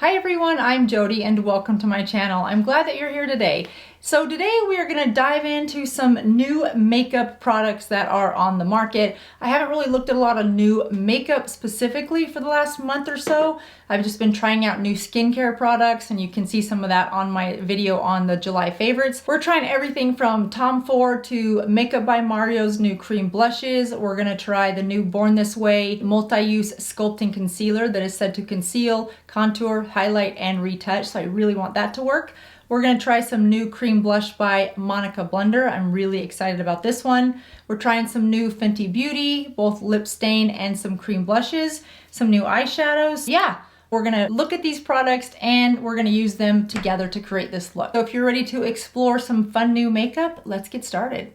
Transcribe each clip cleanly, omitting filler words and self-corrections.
Hi everyone, I'm Jodi and welcome to my channel. I'm glad that you're here today. So today we are going to dive into some new makeup products that are on the market. I haven't really looked at a lot of new makeup specifically for the last month or so. I've just been trying out new skincare products, and you can see some of that on my video on the July favorites. We're trying everything from Tom Ford to Makeup by Mario's new cream blushes. We're going to try the new Born This Way multi-use sculpting concealer that is said to conceal, contour, highlight, and retouch. So I really want that to work. We're going to try some new cream blush by Monica Blunder. I'm really excited about this one. We're trying some new Fenty Beauty, both lip stain and some cream blushes, some new eyeshadows. Yeah, we're going to look at these products and we're going to use them together to create this look. So if you're ready to explore some fun new makeup, let's get started.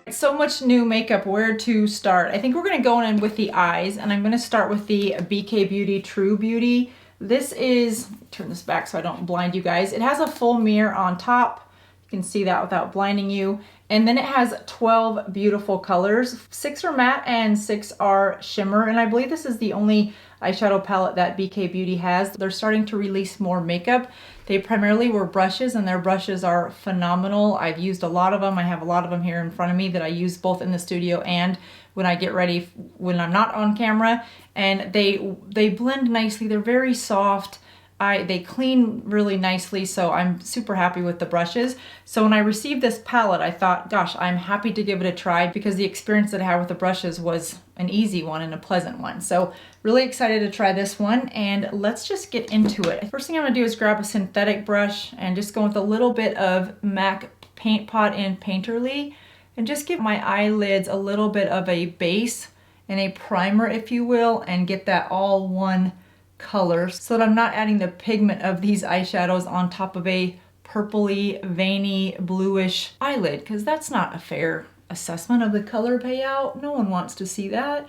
So much new makeup, where to start? I think we're gonna go in with the eyes, and I'm gonna start with the BK Beauty True Beauty. This is, turn this back so I don't blind you guys. It has a full mirror on top. You can see that without blinding you. And then it has 12 beautiful colors. 6 are matte and 6 are shimmer. And I believe this is the only eyeshadow palette that BK Beauty has. They're starting to release more makeup. They primarily were brushes, and their brushes are phenomenal. I've used a lot of them. I have a lot of them here in front of me that I use both in the studio and when I get ready when I'm not on camera. And they blend nicely. They're very soft. They clean really nicely, so I'm super happy with the brushes. So when I received this palette, I thought, gosh, I'm happy to give it a try because the experience that I had with the brushes was an easy one and a pleasant one. So really excited to try this one, and let's just get into it. First thing I'm gonna do is grab a synthetic brush and just go with a little bit of MAC Paint Pot in Painterly and just give my eyelids a little bit of a base and a primer, if you will, and get that all one color so that I'm not adding the pigment of these eyeshadows on top of a purpley, veiny, bluish eyelid, because that's not a fair assessment of the color payout. No one wants to see that.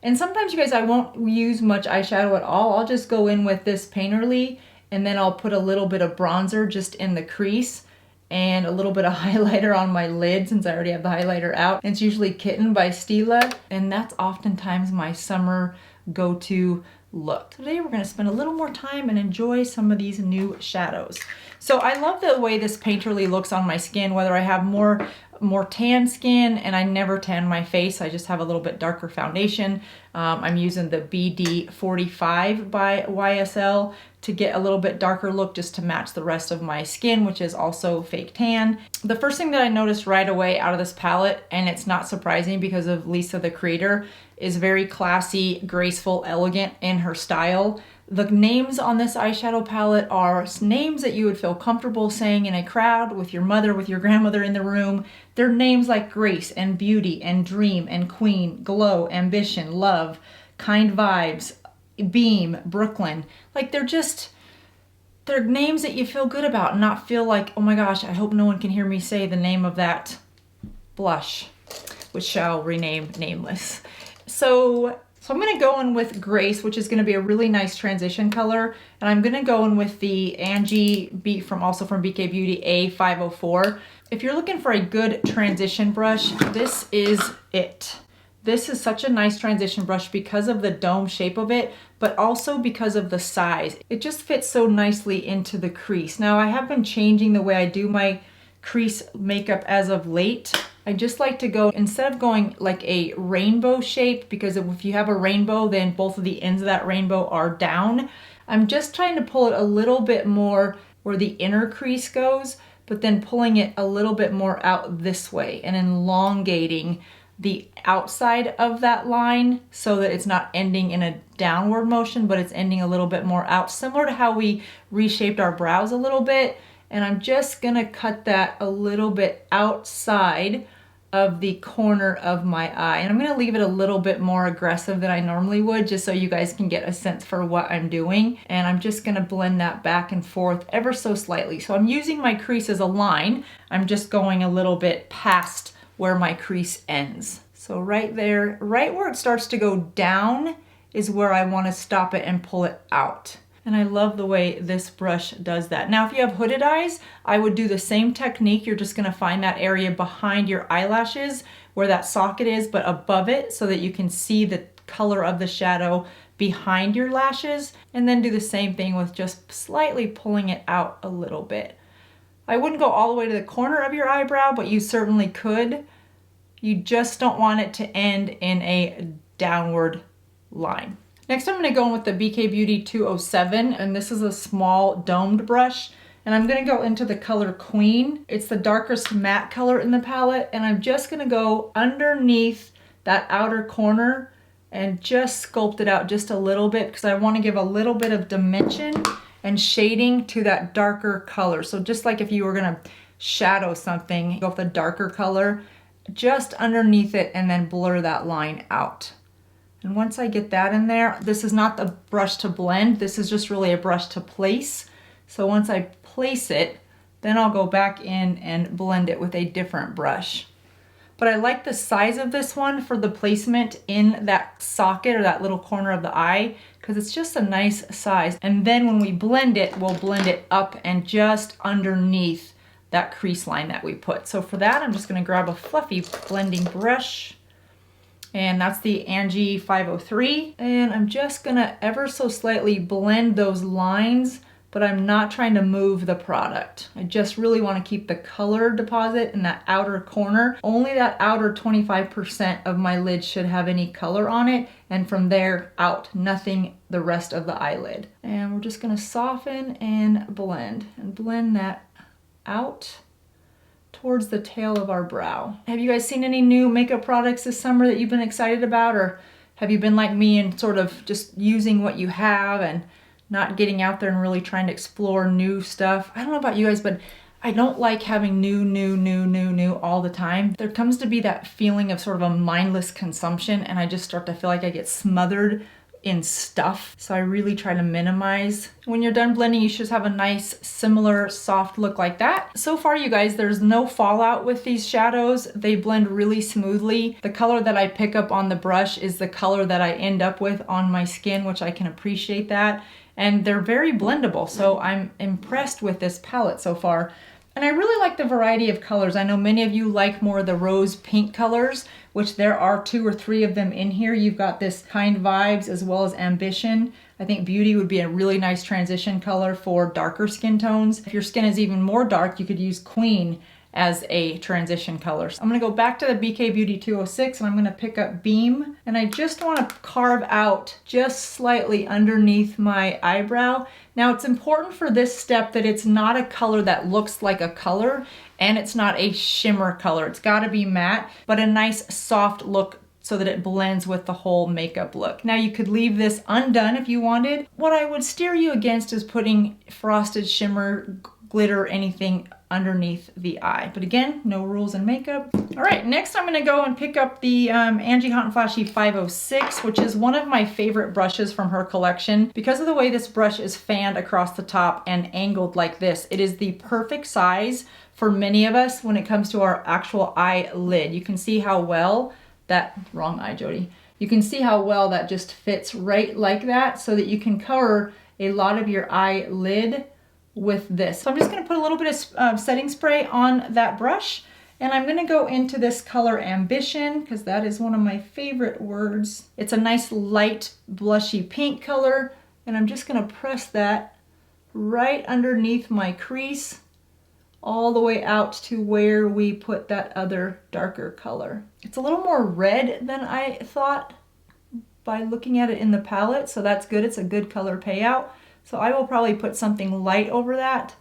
And sometimes, you guys, I won't use much eyeshadow at all. I'll just go in with this Painterly, and then I'll put a little bit of bronzer just in the crease and a little bit of highlighter on my lid since I already have the highlighter out. And it's usually Kitten by Stila, and that's oftentimes my summer go-to look. Today we're going to spend a little more time and enjoy some of these new shadows. So I love the way this Painterly looks on my skin, whether I have more tan skin, and I never tan my face. I just have a little bit darker foundation. I'm using the BD45 by YSL to get a little bit darker look just to match the rest of my skin, which is also fake tan. The first thing that I noticed right away out of this palette, and it's not surprising because of Lisa the creator, is very classy, graceful, elegant in her style. The names on this eyeshadow palette are names that you would feel comfortable saying in a crowd with your mother, with your grandmother in the room. They're names like Grace and Beauty and Dream and Queen, Glow, Ambition, Love, Kind Vibes, Beam, Brooklyn. Like they're names that you feel good about and not feel like, oh my gosh, I hope no one can hear me say the name of that blush, which shall rename nameless. So I'm going to go in with Grace, which is going to be a really nice transition color. And I'm going to go in with the Angie Beat also from BK Beauty A504. If you're looking for a good transition brush, this is it. This is such a nice transition brush because of the dome shape of it, but also because of the size. It just fits so nicely into the crease. Now, I have been changing the way I do my crease makeup as of late. I just like to go, instead of going like a rainbow shape, because if you have a rainbow, then both of the ends of that rainbow are down. I'm just trying to pull it a little bit more where the inner crease goes, but then pulling it a little bit more out this way and elongating the outside of that line so that it's not ending in a downward motion, but it's ending a little bit more out, similar to how we reshaped our brows a little bit. And I'm just gonna cut that a little bit outside of the corner of my eye. And I'm gonna leave it a little bit more aggressive than I normally would, just so you guys can get a sense for what I'm doing. And I'm just gonna blend that back and forth ever so slightly. So I'm using my crease as a line. I'm just going a little bit past where my crease ends. So right there, right where it starts to go down is where I wanna stop it and pull it out. And I love the way this brush does that. Now, if you have hooded eyes, I would do the same technique. You're just gonna find that area behind your eyelashes where that socket is, but above it so that you can see the color of the shadow behind your lashes, and then do the same thing with just slightly pulling it out a little bit. I wouldn't go all the way to the corner of your eyebrow, but you certainly could. You just don't want it to end in a downward line. Next, I'm going to go in with the BK Beauty 207, and this is a small domed brush. And I'm going to go into the color Queen. It's the darkest matte color in the palette, and I'm just going to go underneath that outer corner and just sculpt it out just a little bit because I want to give a little bit of dimension and shading to that darker color. So just like if you were going to shadow something, go with a darker color just underneath it and then blur that line out. And once I get that in there, this is not the brush to blend, this is just really a brush to place. So once I place it, then I'll go back in and blend it with a different brush. But I like the size of this one for the placement in that socket or that little corner of the eye because it's just a nice size. And then when we blend it, we'll blend it up and just underneath that crease line that we put. So for that, I'm just gonna grab a fluffy blending brush, and that's the Angie 503. And I'm just gonna ever so slightly blend those lines, but I'm not trying to move the product. I just really want to keep the color deposit in that outer corner. Only that outer 25% of my lid should have any color on it, and from there out, nothing the rest of the eyelid. And we're just gonna soften and blend that out towards the tail of our brow. Have you guys seen any new makeup products this summer that you've been excited about, or have you been like me and sort of just using what you have and not getting out there and really trying to explore new stuff? I don't know about you guys, but I don't like having new all the time. There comes to be that feeling of sort of a mindless consumption, and I just start to feel like I get smothered in stuff. So I really try to minimize. When you're done blending, you should have a nice, similar, soft look like that. So far, you guys, there's no fallout with these shadows. They blend really smoothly. The color that I pick up on the brush is the color that I end up with on my skin, which I can appreciate that. And they're very blendable, so I'm impressed with this palette so far. And I really like the variety of colors. I know many of you like more of the rose pink colors, which there are 2 or 3 of them in here. You've got this Kind Vibes as well as Ambition. I think Beauty would be a really nice transition color for darker skin tones. If your skin is even more dark, you could use Queen as a transition color. So I'm gonna go back to the BK Beauty 206 and I'm gonna pick up Beam, and I just wanna carve out just slightly underneath my eyebrow. Now it's important for this step that it's not a color that looks like a color, and it's not a shimmer color. It's gotta be matte, but a nice soft look so that it blends with the whole makeup look. Now you could leave this undone if you wanted. What I would steer you against is putting frosted shimmer, glitter, anything underneath the eye. But again, no rules in makeup. All right, next I'm gonna go and pick up the Angie Hot and Flashy 506, which is one of my favorite brushes from her collection. Because of the way this brush is fanned across the top and angled like this, it is the perfect size for many of us when it comes to our actual eyelid. You can see how well that, wrong eye, Jodi. You can see how well that just fits right like that, so that you can cover a lot of your eyelid with this. So I'm just gonna put a little bit of setting spray on that brush, and I'm gonna go into this color Ambition, because that is one of my favorite words. It's a nice light blushy pink color, and I'm just gonna press that right underneath my crease all the way out to where we put that other darker color. It's a little more red than I thought by looking at it in the palette, so that's good. It's a good color payout. So I will probably put something light over that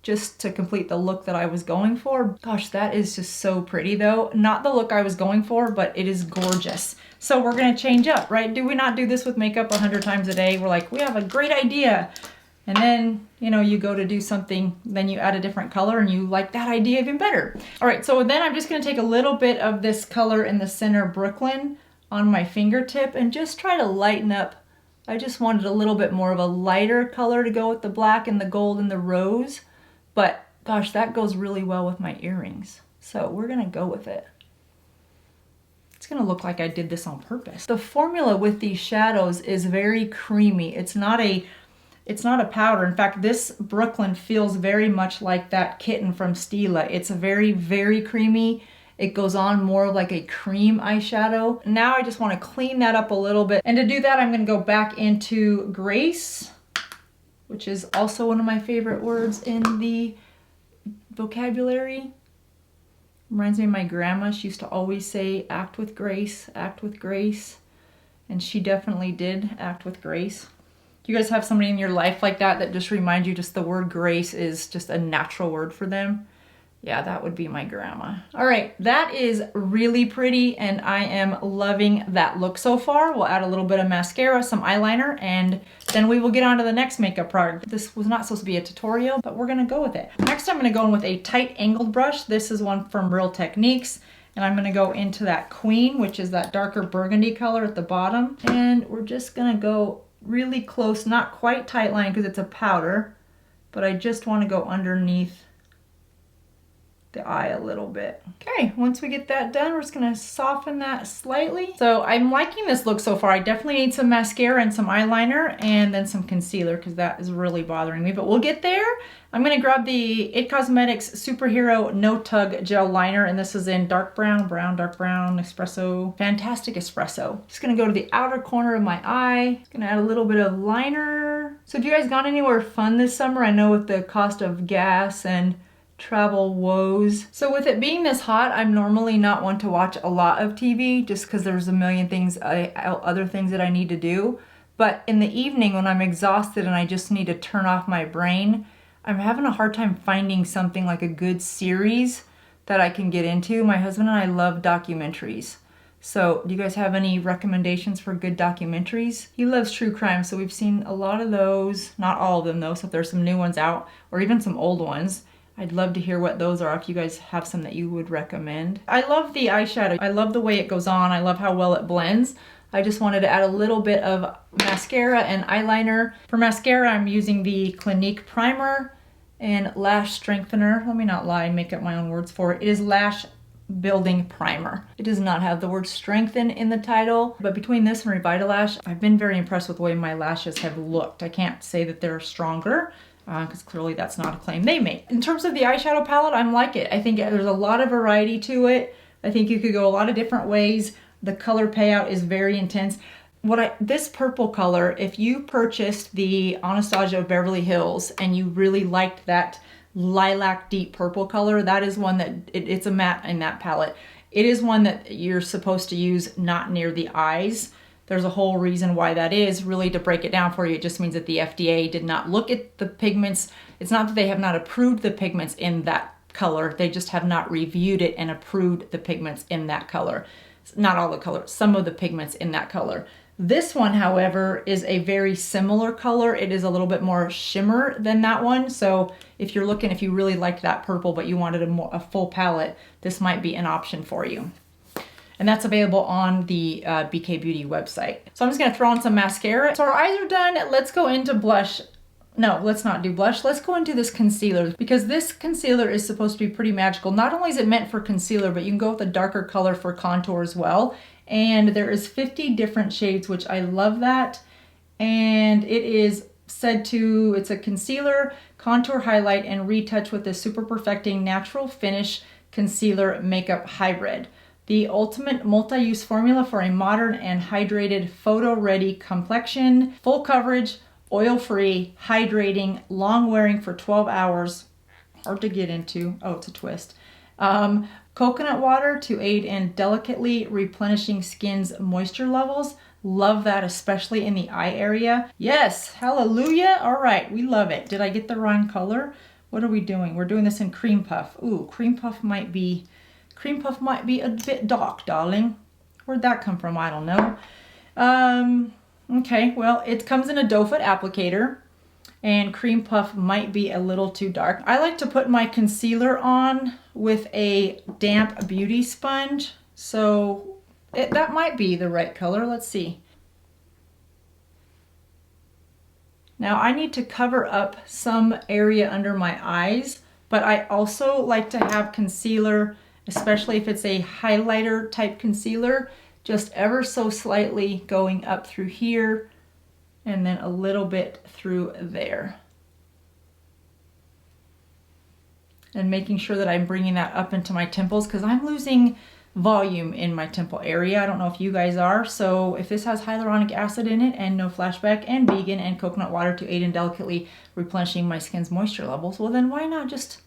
just to complete the look that I was going for. Gosh, that is just so pretty though. Not the look I was going for, but it is gorgeous. So we're gonna change up, right? Do we not do this with makeup 100 times a day? We're like, we have a great idea. And then, you know, you go to do something, then you add a different color and you like that idea even better. All right, so then I'm just gonna take a little bit of this color in the center Brooklyn on my fingertip and just try to lighten up. I just wanted a little bit more of a lighter color to go with the black and the gold and the rose. But gosh, that goes really well with my earrings. So we're gonna go with it. It's gonna look like I did this on purpose. The formula with these shadows is very creamy. It's not a powder. In fact, this Brooklyn feels very much like that kitten from Stila. It's very, very creamy, it goes on more like a cream eyeshadow. Now I just want to clean that up a little bit. And to do that, I'm going to go back into Grace, which is also one of my favorite words in the vocabulary. Reminds me of my grandma. She used to always say, act with grace, act with grace. And she definitely did act with grace. Do you guys have somebody in your life like that that just reminds you just the word grace is just a natural word for them? Yeah, that would be my grandma. All right, that is really pretty and I am loving that look so far. We'll add a little bit of mascara, some eyeliner, and then we will get on to the next makeup product. This was not supposed to be a tutorial, but we're gonna go with it. Next, I'm gonna go in with a tight angled brush. This is one from Real Techniques. And I'm gonna go into that Queen, which is that darker burgundy color at the bottom. And we're just gonna go really close, not quite tight line because it's a powder, but I just wanna go underneath the eye a little bit. Okay, once we get that done, we're just gonna soften that slightly. So I'm liking this look so far. I definitely need some mascara and some eyeliner and then some concealer because that is really bothering me, but we'll get there. I'm gonna grab the It Cosmetics Superhero No Tug Gel Liner, and this is in dark brown, dark brown, espresso, fantastic espresso. Just gonna go to the outer corner of my eye. Just gonna add a little bit of liner. So have you guys gone anywhere fun this summer? I know with the cost of gas and travel woes. So with it being this hot, I'm normally not one to watch a lot of TV just because there's a million things, other things that I need to do. But in the evening when I'm exhausted and I just need to turn off my brain, I'm having a hard time finding something like a good series that I can get into. My husband and I love documentaries. So do you guys have any recommendations for good documentaries? He loves true crime, so we've seen a lot of those. Not all of them though, so if there's some new ones out or even some old ones, I'd love to hear what those are if you guys have some that you would recommend. I love the eyeshadow. I love the way it goes on. I love how well it blends. I just wanted to add a little bit of mascara and eyeliner. For mascara, I'm using the Clinique Primer and Lash Strengthener. Let me not lie and make up my own words for it. It is Lash Building Primer. It does not have the word strengthen in the title, but between this and Revitalash, I've been very impressed with the way my lashes have looked. I can't say that they're stronger, because clearly that's not a claim they make. In terms of the eyeshadow palette, I'm like it. I think there's a lot of variety to it. I think you could go a lot of different ways. The color payout is very intense. This purple color, if you purchased the Anastasia of Beverly Hills and you really liked that lilac deep purple color, that is one that, it's a matte in that palette. It is one that you're supposed to use not near the eyes. There's a whole reason why that is. Really, to break it down for you, it just means that the FDA did not look at the pigments. It's not that they have not approved the pigments in that color. They just have not reviewed it and approved the pigments in that color. Not all the colors, some of the pigments in that color. This one, however, is a very similar color. It is a little bit more shimmer than that one. So if you're looking, if you really liked that purple, but you wanted a full palette, this might be an option for you. And that's available on the BK Beauty website. So I'm just gonna throw on some mascara. So our eyes are done. Let's go into blush. No, let's not do blush. Let's go into this concealer because this concealer is supposed to be pretty magical. Not only is it meant for concealer, but you can go with a darker color for contour as well. And there is 50 different shades, which I love that. And it is said to, it's a concealer, contour, highlight, and retouch with the Super Perfecting Natural Finish Concealer Makeup Hybrid. The ultimate multi-use formula for a modern and hydrated photo-ready complexion. Full coverage, oil-free, hydrating, long-wearing for 12 hours. Hard to get into. Oh, it's a twist. Coconut water to aid in delicately replenishing skin's moisture levels. Love that, especially in the eye area. Yes, hallelujah. All right, we love it. Did I get the wrong color? What are we doing? We're doing this in Cream Puff. Ooh, Cream Puff might be a bit dark, darling. Where'd that come from? I don't know. Okay, well, it comes in a doe foot applicator, and Cream Puff might be a little too dark. I like to put my concealer on with a damp beauty sponge, so that might be the right color. Let's see. Now I need to cover up some area under my eyes, but I also like to have concealer, especially if it's a highlighter type concealer, just ever so slightly going up through here and then a little bit through there. and making sure that I'm bringing that up into my temples because I'm losing volume in my temple area. I don't know if you guys are. So if this has hyaluronic acid in it and no flashback and vegan and coconut water to aid in delicately replenishing my skin's moisture levels, well then why not just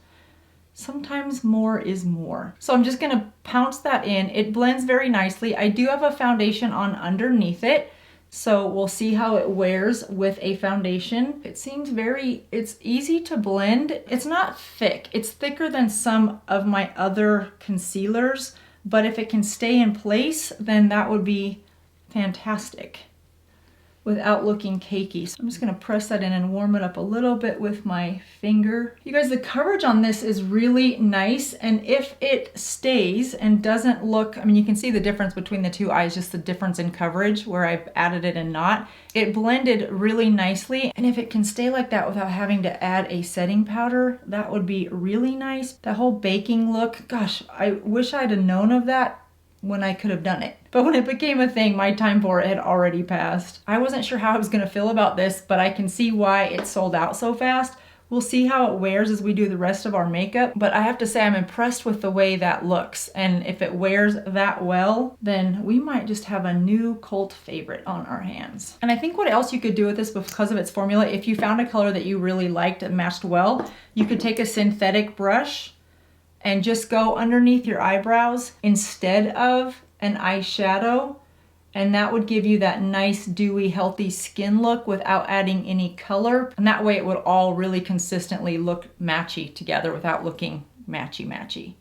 sometimes more is more. So I'm just gonna pounce that in. It blends very nicely. I do have a foundation on underneath it, so we'll see how it wears with a foundation. It seems it's easy to blend. It's not thick. It's thicker than some of my other concealers, but if it can stay in place, then that would be fantastic without looking cakey. So I'm just gonna press that in and warm it up a little bit with my finger. You guys, the coverage on this is really nice, and if it stays and doesn't look, I mean, you can see the difference between the two eyes, just the difference in coverage where I've added it and not. It blended really nicely, and if it can stay like that without having to add a setting powder, that would be really nice. That whole baking look, gosh, I wish I'd have known of that when I could have done it. But when it became a thing, my time for it had already passed. I wasn't sure how I was gonna feel about this, but I can see why it sold out so fast. We'll see how it wears as we do the rest of our makeup, but I have to say I'm impressed with the way that looks. And if it wears that well, then we might just have a new cult favorite on our hands. And I think what else you could do with this because of its formula, if you found a color that you really liked and matched well, you could take a synthetic brush and just go underneath your eyebrows instead of an eyeshadow, and that would give you that nice dewy healthy skin look without adding any color, and that way it would all really consistently look matchy together without looking matchy.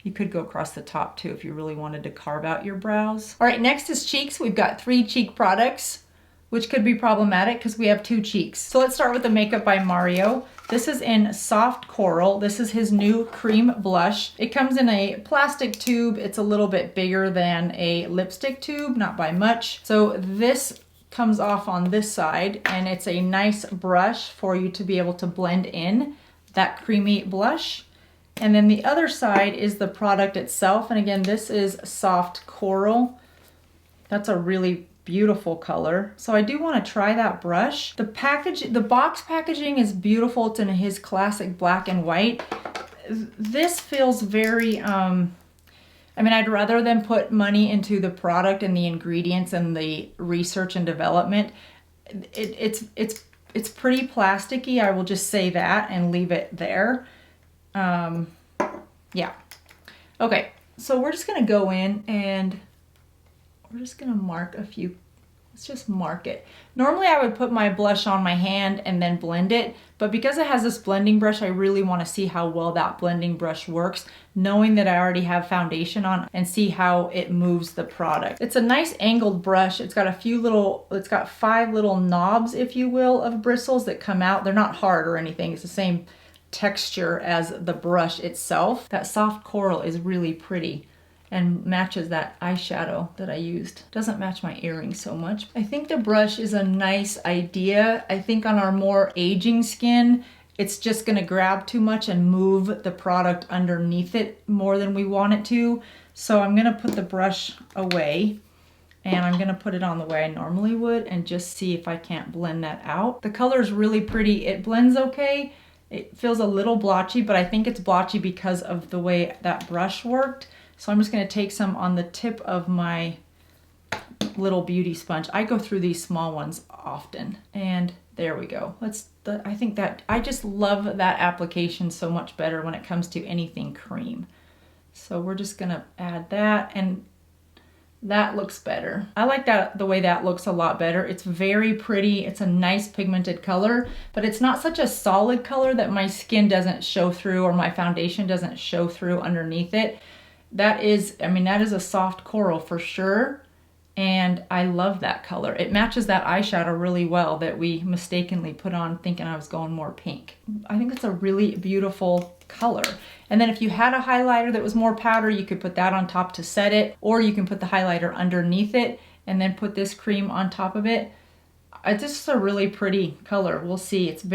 You could go across the top too if you really wanted to carve out your brows. All right, next is cheeks. We've got 3 cheek products, which could be problematic because we have 2 cheeks. So let's start with the Makeup by Mario. This is in Soft Coral. This is his new cream blush. It comes in a plastic tube. It's a little bit bigger than a lipstick tube, not by much. So this comes off on this side, and it's a nice brush for you to be able to blend in that creamy blush. And then the other side is the product itself. And again, this is Soft Coral. That's a really beautiful color. So I do want to try that brush. The box packaging is beautiful. It's in his classic black and white. This feels very, I mean, I'd rather than put money into the product and the ingredients and the research and development. It's pretty plasticky. I will just say that and leave it there. Yeah. Okay. So we're just going to go in and we're just gonna mark a few, let's just mark it. Normally I would put my blush on my hand and then blend it, but because it has this blending brush, I really wanna see how well that blending brush works, knowing that I already have foundation on, and see how it moves the product. It's a nice angled brush. It's got it's got 5 little knobs, if you will, of bristles that come out. They're not hard or anything. It's the same texture as the brush itself. That Soft Coral is really pretty and matches that eyeshadow that I used. Doesn't match my earrings so much. I think the brush is a nice idea. I think on our more aging skin, it's just gonna grab too much and move the product underneath it more than we want it to. So I'm gonna put the brush away and I'm gonna put it on the way I normally would and just see if I can't blend that out. The color is really pretty. It blends okay. It feels a little blotchy, but I think it's blotchy because of the way that brush worked. So I'm just gonna take some on the tip of my little beauty sponge. I go through these small ones often, and there we go. I think that, I just love that application so much better when it comes to anything cream. So we're just gonna add that, and that looks better. I like that, the way that looks a lot better. It's very pretty. It's a nice pigmented color, but it's not such a solid color that my skin doesn't show through or my foundation doesn't show through underneath it. That is, I mean, that is a Soft Coral for sure. And I love that color. It matches that eyeshadow really well that we mistakenly put on thinking I was going more pink. I think it's a really beautiful color. And then if you had a highlighter that was more powder, you could put that on top to set it, or you can put the highlighter underneath it and then put this cream on top of it. It's just a really pretty color. We'll see. It's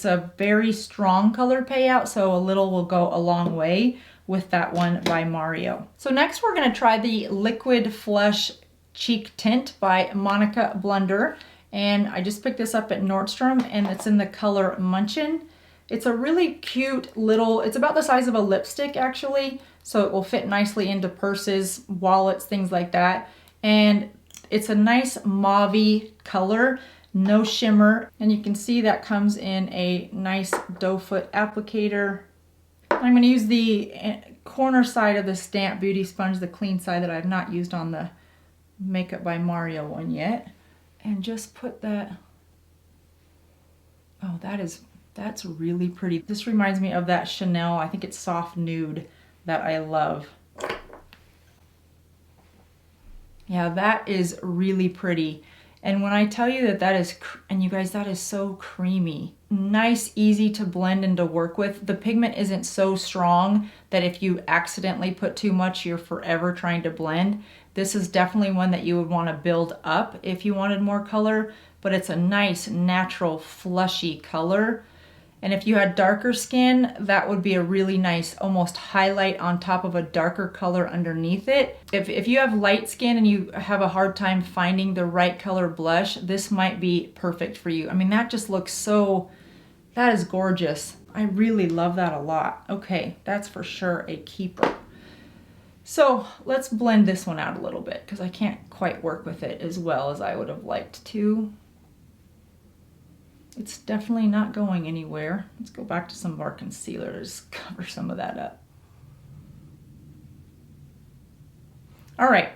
a very strong color payout, so a little will go a long way with that one by Mario. So next we're gonna try the Liquid Flush Cheek Tint by Monica Blunder. And I just picked this up at Nordstrom, and it's in the color Munchin. It's a really cute little, it's about the size of a lipstick actually, so it will fit nicely into purses, wallets, things like that. And it's a nice mauve-y color, no shimmer, and you can see that comes in a nice doe foot applicator. I'm going to use the corner side of the Stamp Beauty sponge, the clean side that I've not used on the Makeup by Mario one yet, and just put that. Oh, that's really pretty. This reminds me of that Chanel, I think it's soft nude, that I love. Yeah, that is really pretty. And when I tell you that that is, and you guys, that is so creamy. Nice, easy to blend and to work with. The pigment isn't so strong that if you accidentally put too much, you're forever trying to blend. This is definitely one that you would want to build up if you wanted more color, but it's a nice, natural, flushy color. And if you had darker skin, that would be a really nice almost highlight on top of a darker color underneath it. If you have light skin and you have a hard time finding the right color blush, this might be perfect for you. I mean, that just looks so, that is gorgeous. I really love that a lot. Okay, that's for sure a keeper. So let's blend this one out a little bit because I can't quite work with it as well as I would have liked to. It's definitely not going anywhere. Let's go back to some of our concealers, cover some of that up. All right,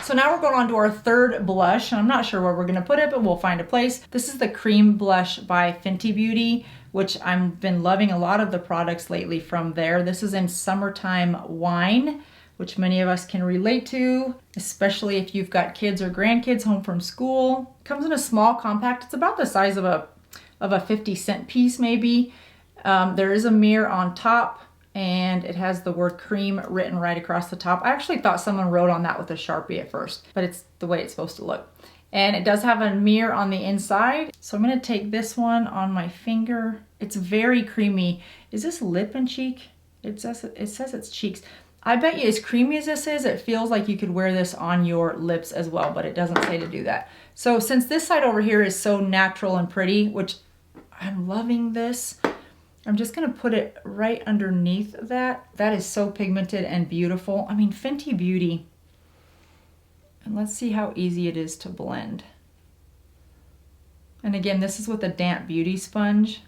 so now we're going on to our third blush. I'm not sure where we're gonna put it, but we'll find a place. This is the Cream Blush by Fenty Beauty, which I've been loving a lot of the products lately from there. This is in Summertime Wine, which many of us can relate to, especially if you've got kids or grandkids home from school. It comes in a small compact. It's about the size of a 50-cent piece maybe. There is a mirror on top and it has the word cream written right across the top. I actually thought someone wrote on that with a Sharpie at first, but it's the way it's supposed to look. And it does have a mirror on the inside. So I'm gonna take this one on my finger. It's very creamy. Is this lip and cheek? It says it's cheeks. I bet you as creamy as this is, it feels like you could wear this on your lips as well, but it doesn't say to do that. So since this side over here is so natural and pretty, which I'm loving this, I'm just gonna put it right underneath that. That is so pigmented and beautiful. I mean, Fenty Beauty. And let's see how easy it is to blend. And again, this is with a damp beauty sponge.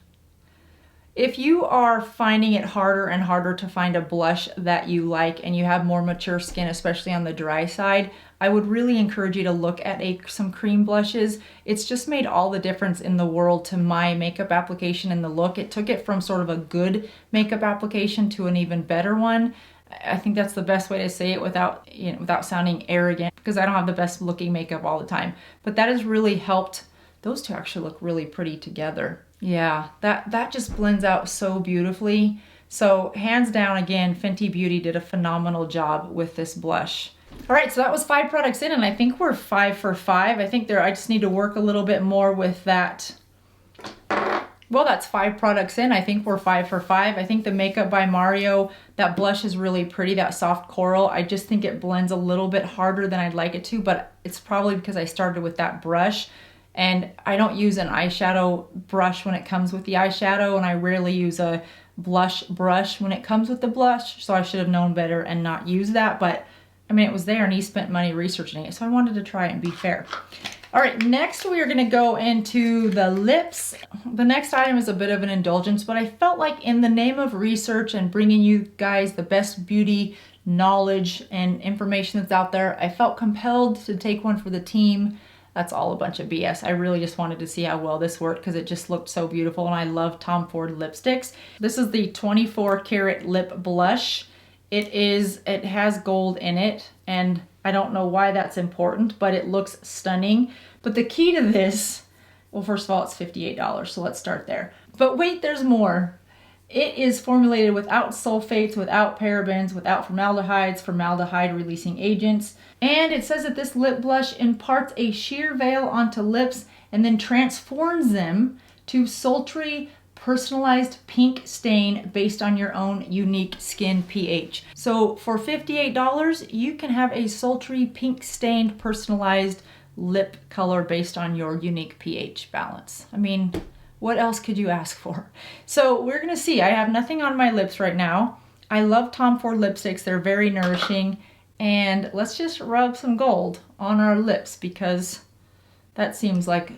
If you are finding it harder and harder to find a blush that you like and you have more mature skin, especially on the dry side, I would really encourage you to look at some cream blushes. It's just made all the difference in the world to my makeup application and the look. It took it from sort of a good makeup application to an even better one. I think that's the best way to say it without, without sounding arrogant, because I don't have the best looking makeup all the time. But that has really helped. Those two actually look really pretty together. Yeah, that just blends out so beautifully. So hands down, again, Fenty Beauty did a phenomenal job with this blush. All right, so that was 5 products in, and I think we're 5 for 5. I think I just need to work a little bit more with that. Well, that's 5 products in. I think we're 5 for 5. I think the Makeup by Mario, that blush is really pretty, that soft coral. I just think it blends a little bit harder than I'd like it to, but it's probably because I started with that brush. And I don't use an eyeshadow brush when it comes with the eyeshadow, and I rarely use a blush brush when it comes with the blush, so I should have known better and not use that. But I mean, it was there and he spent money researching it, so I wanted to try it and be fair. All right, next we are gonna go into the lips. The next item is a bit of an indulgence, but I felt like in the name of research and bringing you guys the best beauty knowledge and information that's out there, I felt compelled to take one for the team. That's all a bunch of BS. I really just wanted to see how well this worked because it just looked so beautiful, and I love Tom Ford lipsticks. This is the 24 karat lip blush. It has gold in it, and I don't know why that's important, but it looks stunning. But the key to this, well, first of all, it's $58, so let's start there. But wait, there's more. It is formulated without sulfates, without parabens, without formaldehydes, formaldehyde-releasing agents. And it says that this lip blush imparts a sheer veil onto lips and then transforms them to sultry, personalized pink stain based on your own unique skin pH. So for $58, you can have a sultry, pink stained, personalized lip color based on your unique pH balance. I mean, What else could you ask for? So we're gonna see. I have nothing on my lips right now. I love Tom Ford lipsticks. They're very nourishing. And let's just rub some gold on our lips because that seems like,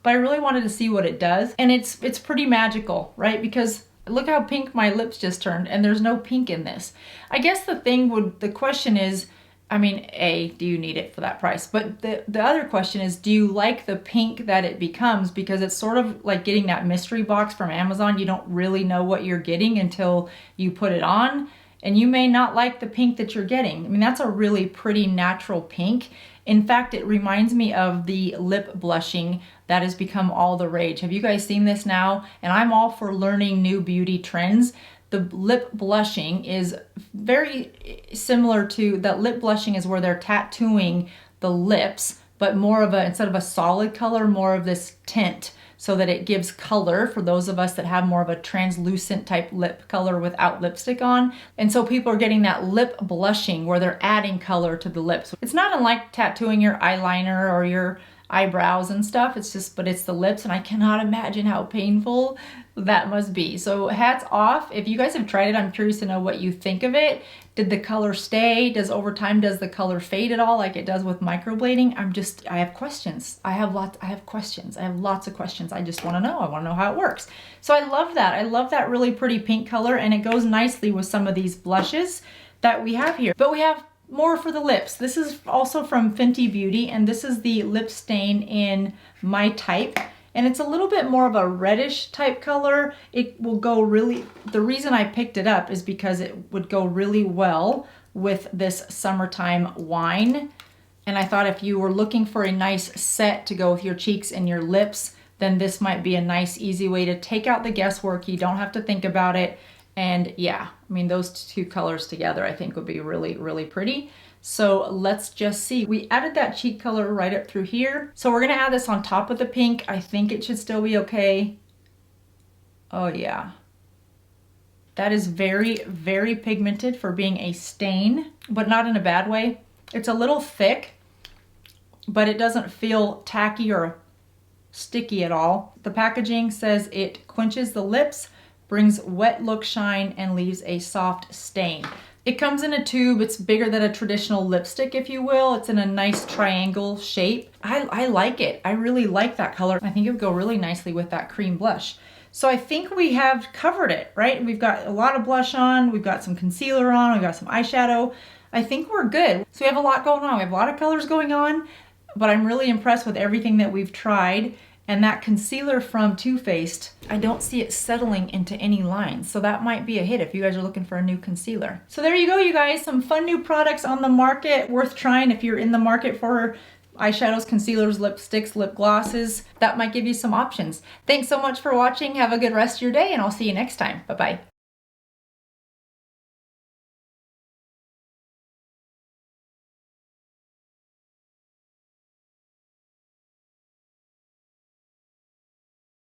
but I really wanted to see what it does. And it's pretty magical, right? Because look how pink my lips just turned, and there's no pink in this. I guess the question is, I mean, A, do you need it for that price? But the other question is, do you like the pink that it becomes? Because it's sort of like getting that mystery box from Amazon. You don't really know what you're getting until you put it on. And you may not like the pink that you're getting. I mean, that's a really pretty natural pink. In fact, it reminds me of the lip blushing that has become all the rage. Have you guys seen this now? And I'm all for learning new beauty trends. The lip blushing is very similar to, that lip blushing is where they're tattooing the lips, but more of a, instead of a solid color, more of this tint, so that it gives color for those of us that have more of a translucent type lip color without lipstick on. And so people are getting that lip blushing where they're adding color to the lips. It's not unlike tattooing your eyeliner or your eyebrows and stuff. It's just, but it's the lips, and I cannot imagine how painful that must be. So hats off. If you guys have tried it, I'm curious to know what you think of it. Did the color stay? Does over time, does the color fade at all like it does with microblading? I have questions. I have lots of questions. I just want to know. I want to know how it works. So I love that. I love that really pretty pink color, and it goes nicely with some of these blushes that we have here. But we have more for the lips. This is also from Fenty Beauty, and this is the lip stain in My Type. And it's a little bit more of a reddish type color. It will go really, the reason I picked it up is because it would go really well with this summertime wine. And I thought if you were looking for a nice set to go with your cheeks and your lips, then this might be a nice, easy way to take out the guesswork. You don't have to think about it. And yeah, I mean, those two colors together, I think would be really, really pretty. So let's just see. We added that cheek color right up through here. So we're gonna add this on top of the pink. I think it should still be okay. Oh yeah. That is very, very pigmented for being a stain, but not in a bad way. It's a little thick, but it doesn't feel tacky or sticky at all. The packaging says it quenches the lips, brings wet look shine, and leaves a soft stain. It comes in a tube. It's bigger than a traditional lipstick, if you will. It's in a nice triangle shape. I like it. I really like that color. I think it would go really nicely with that cream blush. So I think we have covered it, right? We've got a lot of blush on. We've got some concealer on. We've got some eyeshadow. I think we're good. So we have a lot going on. We have a lot of colors going on, but I'm really impressed with everything that we've tried. And that concealer from Too Faced, I don't see it settling into any lines. So that might be a hit if you guys are looking for a new concealer. So there you go, you guys. Some fun new products on the market, worth trying if you're in the market for eyeshadows, concealers, lipsticks, lip glosses. That might give you some options. Thanks so much for watching. Have a good rest of your day, and I'll see you next time. Bye-bye.